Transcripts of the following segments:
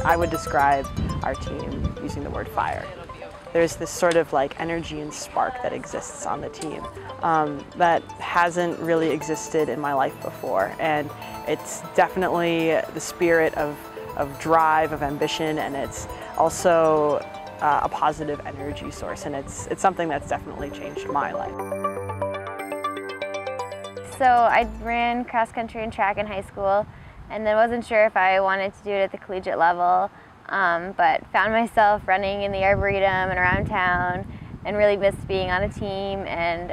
I would describe our team using the word fire. There's this sort of like energy and spark that exists on the team that hasn't really existed in my life before, and it's definitely the spirit of drive, of ambition, and it's also a positive energy source, and it's something that's definitely changed my life. So I ran cross country and track in high school, and then wasn't sure if I wanted to do it at the collegiate level, but found myself running in the Arboretum and around town, and really missed being on a team and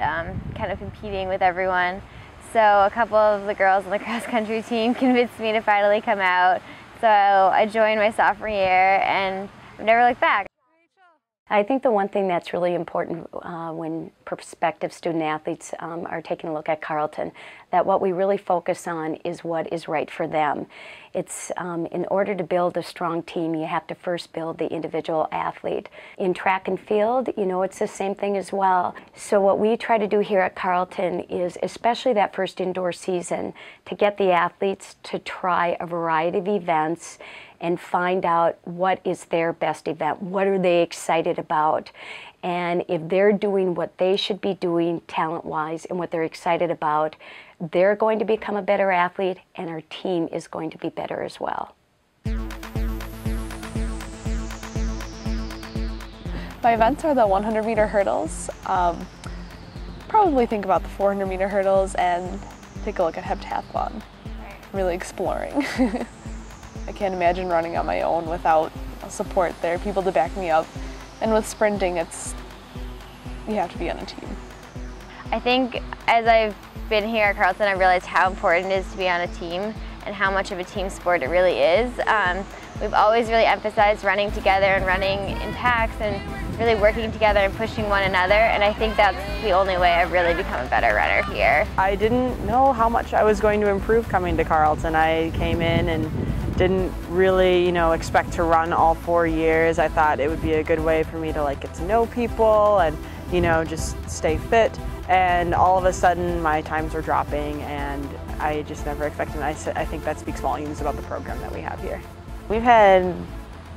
kind of competing with everyone. So a couple of the girls on the cross country team convinced me to finally come out. So I joined my sophomore year, and I've never looked back. I think the one thing that's really important when prospective student athletes are taking a look at Carleton, that what we really focus on is what is right for them. It's in order to build a strong team, you have to first build the individual athlete. In track and field, you know, it's the same thing as well. So what we try to do here at Carleton is, especially that first indoor season, to get the athletes to try a variety of events and find out what is their best event, what are they excited about. And if they're doing what they should be doing talent-wise and what they're excited about, they're going to become a better athlete, and our team is going to be better as well. My events are the 100-meter hurdles. Probably think about the 400-meter hurdles and take a look at heptathlon. Really exploring. I can't imagine running on my own without support there, people to back me up. And with sprinting, you have to be on a team. I think as I've been here at Carleton, I've realized how important it is to be on a team and how much of a team sport it really is. We've always really emphasized running together and running in packs and really working together and pushing one another, and I think that's the only way I've really become a better runner here. I didn't know how much I was going to improve coming to Carleton. I came in and didn't really, expect to run all 4 years. I thought it would be a good way for me to get to know people and, just stay fit. And all of a sudden my times were dropping, and I just never expected it. I think that speaks volumes about the program that we have here. We've had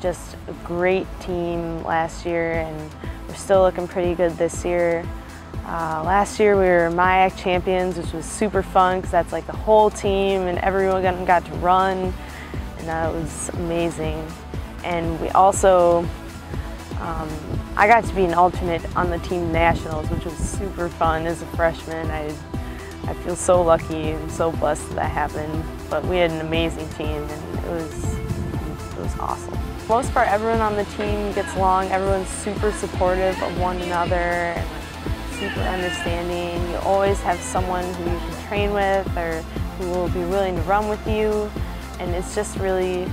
just a great team last year, and we're still looking pretty good this year. Last year we were MIAC champions, which was super fun because that's like the whole team and everyone got to run, and that was amazing. And we also, I got to be an alternate on the team nationals, which was super fun as a freshman. I feel so lucky and so blessed that happened, but we had an amazing team, and it was awesome. For the most part, everyone on the team gets along. Everyone's super supportive of one another and super understanding. You always have someone who you can train with or who will be willing to run with you, and it's just really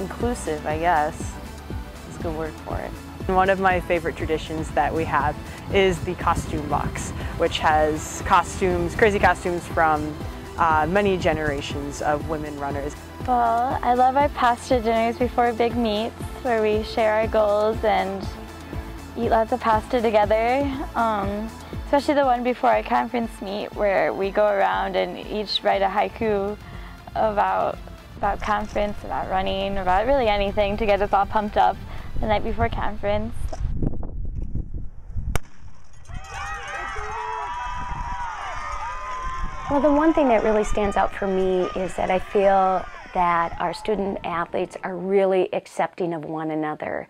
inclusive, I guess. It's a good word for it. One of my favorite traditions that we have is the costume box, which has costumes, crazy costumes from many generations of women runners. Well, I love our pasta dinners before big meets, where we share our goals and eat lots of pasta together. Especially the one before our conference meet, where we go around and each write a haiku about conference, about running, about really anything to get us all pumped up the night before conference. Well, the one thing that really stands out for me is that I feel that our student athletes are really accepting of one another.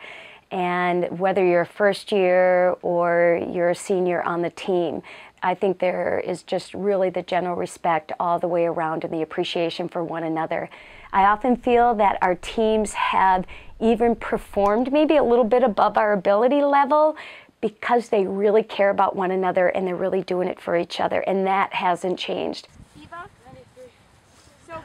And whether you're a first year or you're a senior on the team, I think there is just really the general respect all the way around and the appreciation for one another. I often feel that our teams have even performed maybe a little bit above our ability level because they really care about one another and they're really doing it for each other, and that hasn't changed.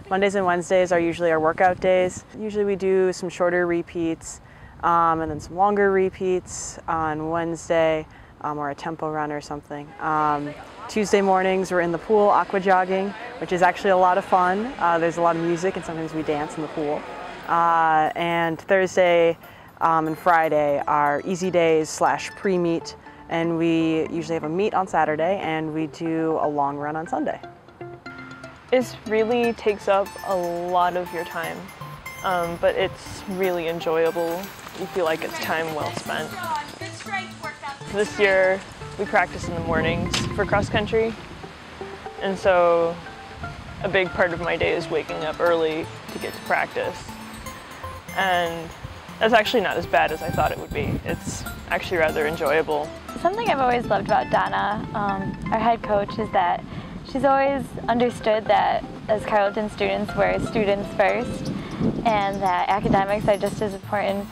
Mondays and Wednesdays are usually our workout days. Usually we do some shorter repeats and then some longer repeats on Wednesday or a tempo run or something. Tuesday mornings we're in the pool aqua jogging, which is actually a lot of fun. There's a lot of music and sometimes we dance in the pool. And Thursday and Friday are easy days / pre-meet, and we usually have a meet on Saturday and we do a long run on Sunday. It really takes up a lot of your time. but it's really enjoyable. You feel like it's time well spent. This year we practice in the mornings for cross country, and so a big part of my day is waking up early to get to practice. And that's actually not as bad as I thought it would be. It's actually rather enjoyable. Something I've always loved about Donna, our head coach, is that she's always understood that as Carleton students, we're students first, and that academics are just as important,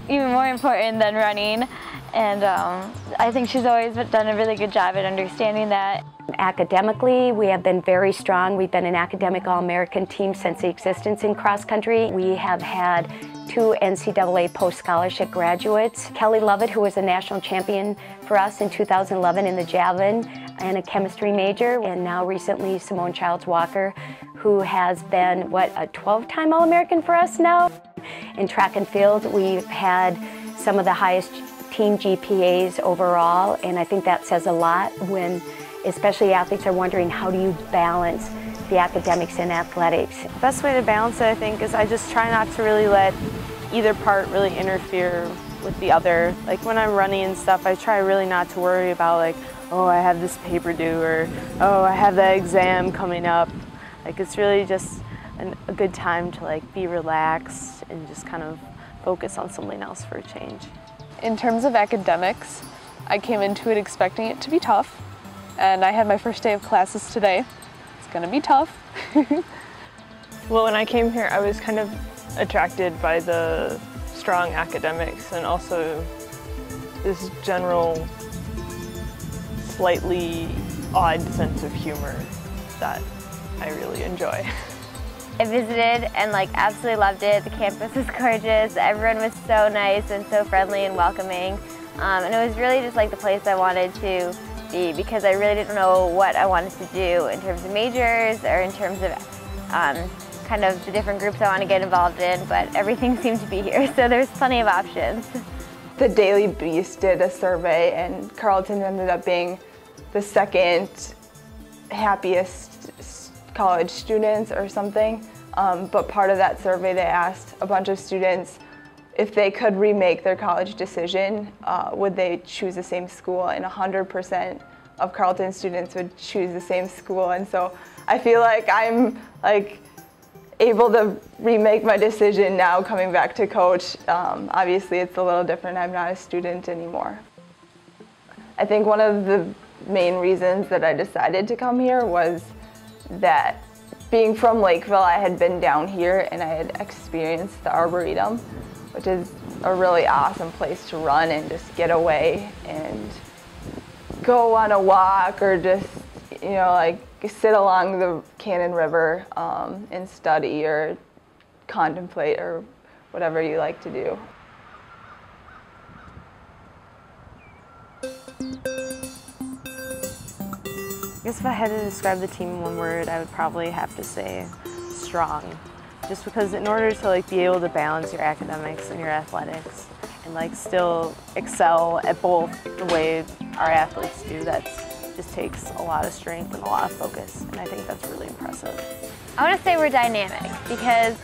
even more important than running. And I think she's always done a really good job at understanding that. Academically, we have been very strong. We've been an academic All-American team since the existence in cross country. We have had 2 NCAA post-scholarship graduates. Kelly Lovett, who was a national champion for us in 2011 in the javelin, and a chemistry major, and now recently Simone Childs-Walker, who has been, a 12-time All-American for us now. In track and field, we've had some of the highest team GPAs overall, and I think that says a lot when especially athletes are wondering, how do you balance the academics and athletics? The best way to balance it, I think, is I just try not to really let either part really interfere with the other. Like when I'm running and stuff, I try really not to worry about like, oh, I have this paper due, or oh, I have that exam coming up. Like it's really just a good time to like be relaxed and just kind of focus on something else for a change. In terms of academics, I came into it expecting it to be tough, and I had my first day of classes today. It's gonna be tough. Well, when I came here, I was kind of attracted by the strong academics and also this general, slightly odd sense of humor that I really enjoy. I visited and absolutely loved it. The campus was gorgeous. Everyone was so nice and so friendly and welcoming. And it was really just the place I wanted to be, because I really didn't know what I wanted to do in terms of majors or in terms of kind of the different groups I want to get involved in, but everything seemed to be here, so there's plenty of options. The Daily Beast did a survey, and Carleton ended up being the second happiest college students or something. But part of that survey, they asked a bunch of students if they could remake their college decision, would they choose the same school? And 100% of Carleton students would choose the same school. And so I feel like I'm able to remake my decision now coming back to coach. Obviously it's a little different. I'm not a student anymore. I think one of the main reasons that I decided to come here was that being from Lakeville, I had been down here and I had experienced the Arboretum, which is a really awesome place to run and just get away and go on a walk, or just, sit along the Cannon River and study or contemplate or whatever you like to do. I guess if I had to describe the team in one word, I would probably have to say strong. Just because in order to be able to balance your academics and your athletics and still excel at both the way our athletes do, that just takes a lot of strength and a lot of focus, and I think that's really impressive. I want to say we're dynamic, because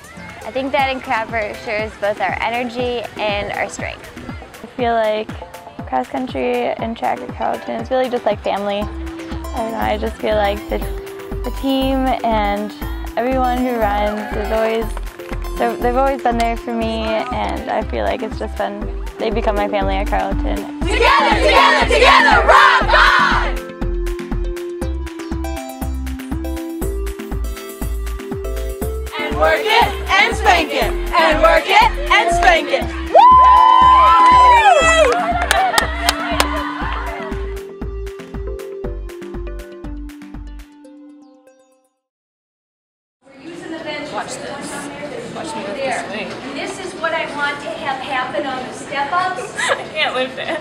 I think that encaptures both our energy and our strength. I feel like cross country and track at Carleton is really just like family. I don't know, I just feel like the team and everyone who runs is always, they've always been there for me, and I feel like it's just been, they become my family at Carleton. Together, together, together, rock on! And work it and spank it, and work it and spank it. Watch this. Watch me lift this wing. This is what I want to have happen on the step-ups. I can't lift it.